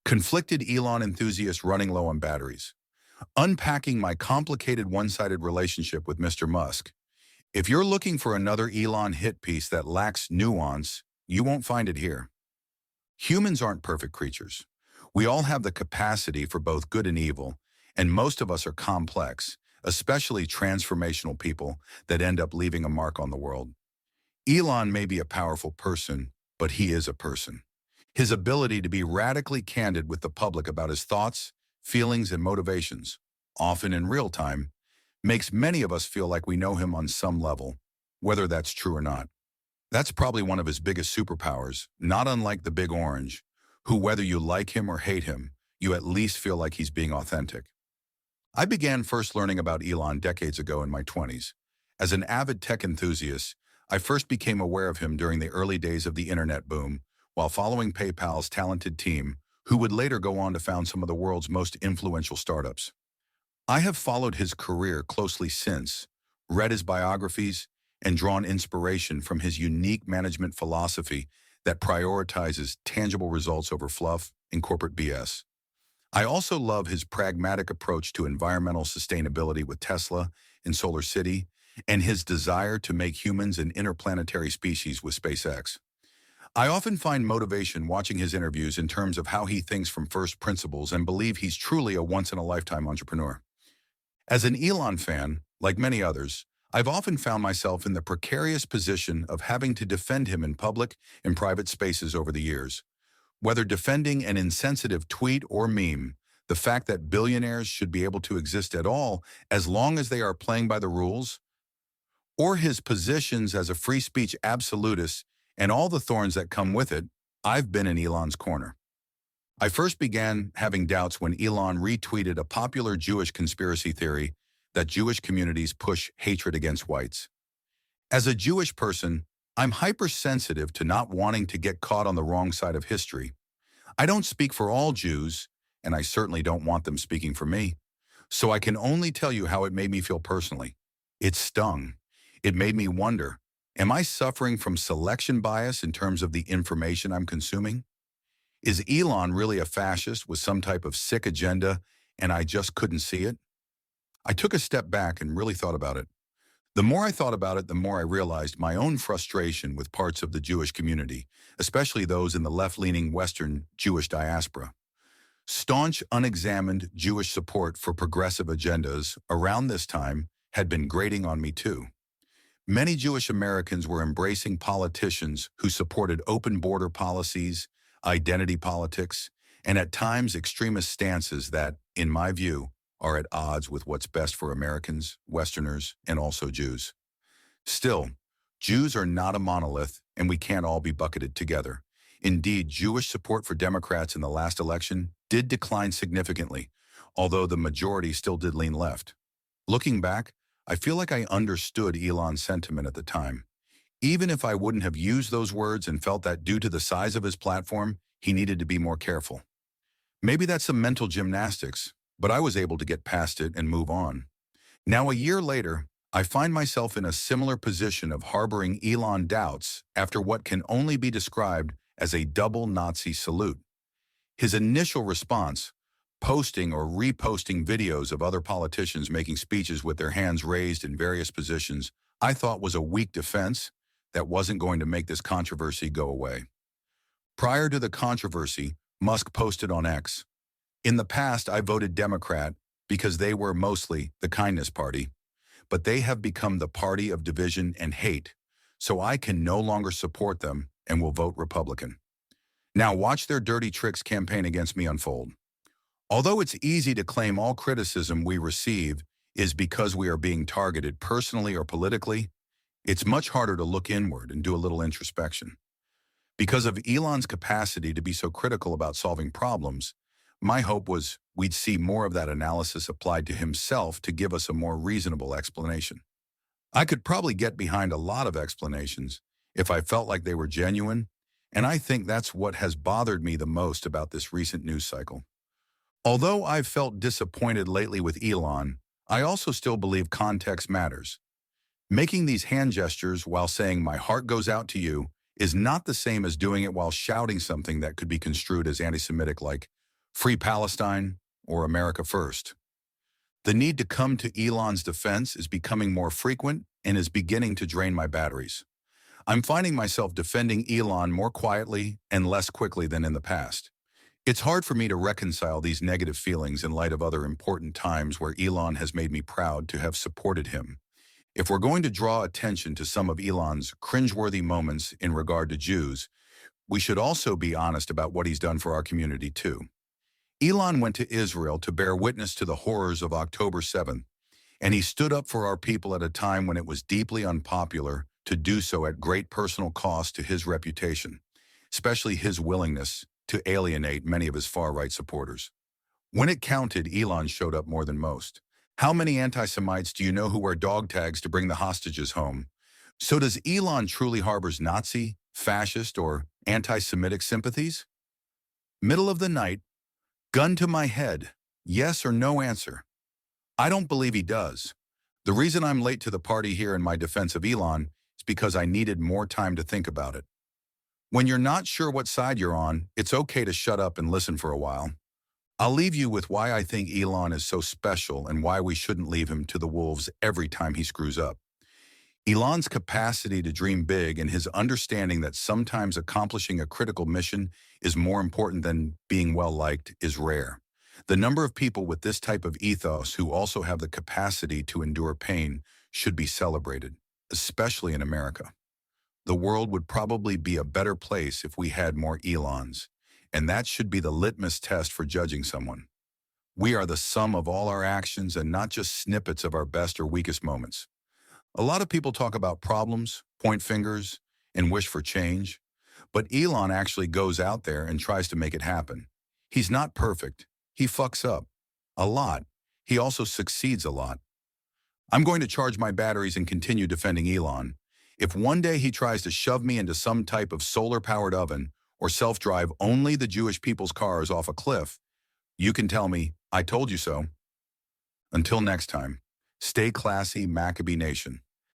Conflicted Elon enthusiast running low on batteries. Unpacking my complicated one-sided relationship with Mr. Musk. If you're looking for another Elon hit piece that lacks nuance, you won't find it here. Humans aren't perfect creatures. We all have the capacity for both good and evil, and most of us are complex, especially transformational people that end up leaving a mark on the world. Elon may be a powerful person, but he is a person. His ability to be radically candid with the public about his thoughts, feelings, and motivations, often in real time, makes many of us feel like we know him on some level, whether that's true or not. That's probably one of his biggest superpowers, not unlike the Big Orange, who, whether you like him or hate him, you at least feel like he's being authentic. I began first learning about Elon decades ago in my 20s. As an avid tech enthusiast, I first became aware of him during the early days of the internet boom, while following PayPal's talented team, who would later go on to found some of the world's most influential startups. I have followed his career closely since, read his biographies, and drawn inspiration from his unique management philosophy that prioritizes tangible results over fluff and corporate BS. I also love his pragmatic approach to environmental sustainability with Tesla and Solar City, and his desire to make humans an interplanetary species with SpaceX. I often find motivation watching his interviews in terms of how he thinks from first principles and believe he's truly a once-in-a-lifetime entrepreneur. As an Elon fan, like many others, I've often found myself in the precarious position of having to defend him in public and private spaces over the years. Whether defending an insensitive tweet or meme, the fact that billionaires should be able to exist at all as long as they are playing by the rules, or his positions as a free speech absolutist and all the thorns that come with it, I've been in Elon's corner. I first began having doubts when Elon retweeted a popular Jewish conspiracy theory that Jewish communities push hatred against whites. As a Jewish person, I'm hypersensitive to not wanting to get caught on the wrong side of history. I don't speak for all Jews, and I certainly don't want them speaking for me. So I can only tell you how it made me feel personally. It stung. It made me wonder, am I suffering from selection bias in terms of the information I'm consuming? Is Elon really a fascist with some type of sick agenda and I just couldn't see it? I took a step back and really thought about it. The more I thought about it, the more I realized my own frustration with parts of the Jewish community, especially those in the left-leaning Western Jewish diaspora. Staunch, unexamined Jewish support for progressive agendas around this time had been grating on me too. Many Jewish Americans were embracing politicians who supported open border policies, identity politics, and at times extremist stances that, in my view, are at odds with what's best for Americans, Westerners, and also Jews. Still, Jews are not a monolith, and we can't all be bucketed together. Indeed, Jewish support for Democrats in the last election did decline significantly, although the majority still did lean left. Looking back, I feel like I understood Elon's sentiment at the time. Even if I wouldn't have used those words and felt that due to the size of his platform, he needed to be more careful. Maybe that's some mental gymnastics, but I was able to get past it and move on. Now, a year later, I find myself in a similar position of harboring Elon doubts after what can only be described as a double Nazi salute. His initial response, posting or reposting videos of other politicians making speeches with their hands raised in various positions, I thought was a weak defense that wasn't going to make this controversy go away. Prior to the controversy, Musk posted on X, "In the past, I voted Democrat because they were mostly the kindness party, but they have become the party of division and hate, so I can no longer support them and will vote Republican. Now watch their dirty tricks campaign against me unfold." Although it's easy to claim all criticism we receive is because we are being targeted personally or politically, it's much harder to look inward and do a little introspection. Because of Elon's capacity to be so critical about solving problems, my hope was we'd see more of that analysis applied to himself to give us a more reasonable explanation. I could probably get behind a lot of explanations if I felt like they were genuine, and I think that's what has bothered me the most about this recent news cycle. Although I've felt disappointed lately with Elon, I also still believe context matters. Making these hand gestures while saying "my heart goes out to you" is not the same as doing it while shouting something that could be construed as anti-Semitic like Free Palestine or America first? The need to come to Elon's defense is becoming more frequent and is beginning to drain my batteries. I'm finding myself defending Elon more quietly and less quickly than in the past. It's hard for me to reconcile these negative feelings in light of other important times where Elon has made me proud to have supported him. If we're going to draw attention to some of Elon's cringeworthy moments in regard to Jews, we should also be honest about what he's done for our community too. Elon went to Israel to bear witness to the horrors of October 7th, and he stood up for our people at a time when it was deeply unpopular to do so at great personal cost to his reputation, especially his willingness to alienate many of his far-right supporters. When it counted, Elon showed up more than most. How many anti-Semites do you know who wear dog tags to bring the hostages home? So does Elon truly harbors Nazi, fascist, or anti-Semitic sympathies? Middle of the night, gun to my head, yes or no answer. I don't believe he does. The reason I'm late to the party here in my defense of Elon is because I needed more time to think about it. When you're not sure what side you're on, it's okay to shut up and listen for a while. I'll leave you with why I think Elon is so special and why we shouldn't leave him to the wolves every time he screws up. Elon's capacity to dream big and his understanding that sometimes accomplishing a critical mission is more important than being well-liked is rare. The number of people with this type of ethos who also have the capacity to endure pain should be celebrated, especially in America. The world would probably be a better place if we had more Elons, and that should be the litmus test for judging someone. We are the sum of all our actions and not just snippets of our best or weakest moments. A lot of people talk about problems, point fingers, and wish for change, but Elon actually goes out there and tries to make it happen. He's not perfect. He fucks up. A lot. He also succeeds a lot. I'm going to charge my batteries and continue defending Elon. If one day he tries to shove me into some type of solar-powered oven or self-drive only the Jewish people's cars off a cliff, you can tell me, I told you so. Until next time, stay classy, Maccabee Nation.